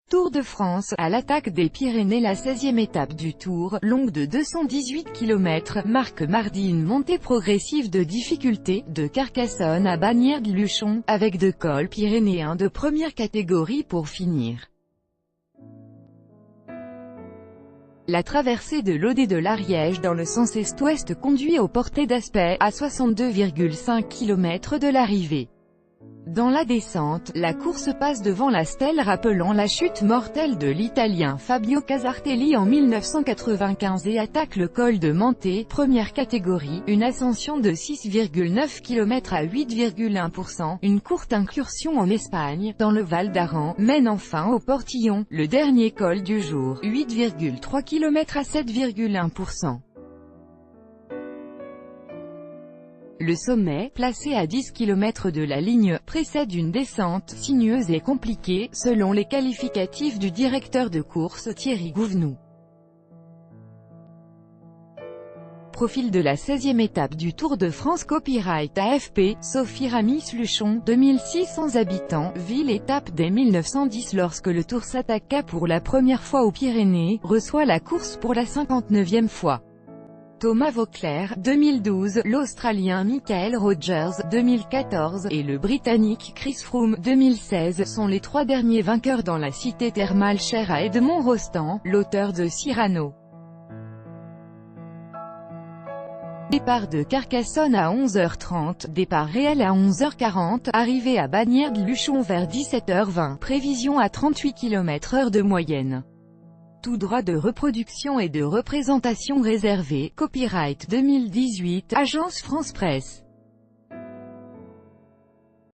Tour de France, à l'attaque des Pyrénées. La 16e étape du Tour, longue de 218 km, marque mardi une montée progressive de difficulté, de Carcassonne à Bagnères-de-Luchon, avec 2 cols pyrénéens de première catégorie pour finir. La traversée de l'Audet de l'Ariège dans le sens est-ouest conduit au Portet d'Aspet, à 62,5 km de l'arrivée. Dans la descente, la course passe devant la stèle rappelant la chute mortelle de l'Italien Fabio Casartelli en 1995 et attaque le col de Menté, première catégorie, une ascension de 6,9 km à 8,1%, une courte incursion en Espagne, dans le Val d'Aran, mène enfin au Portillon, le dernier col du jour, 8,3 km à 7,1%. Le sommet, placé à 10 km de la ligne, précède une descente sinueuse et compliquée, selon les qualificatifs du directeur de course Thierry Gouvenou. Profil de la 16e étape du Tour de France. Copyright AFP, Sophie Ramis-Luchon, 2600 habitants, ville-étape dès 1910. Lorsque le Tour s'attaqua pour la première fois aux Pyrénées, reçoit la course pour la 59e fois. Thomas Vauclair, 2012, l'Australien Michael Rogers, 2014, et le Britannique Chris Froome, 2016, sont les 3 derniers vainqueurs dans la cité thermale chère à Edmond Rostand, l'auteur de Cyrano. Départ de Carcassonne à 11h30, départ réel à 11h40, arrivée à Bagnères-de-Luchon vers 17h20, prévision à 38 km/h de moyenne. Tout droit de reproduction et de représentation réservé, copyright 2018, Agence France Presse.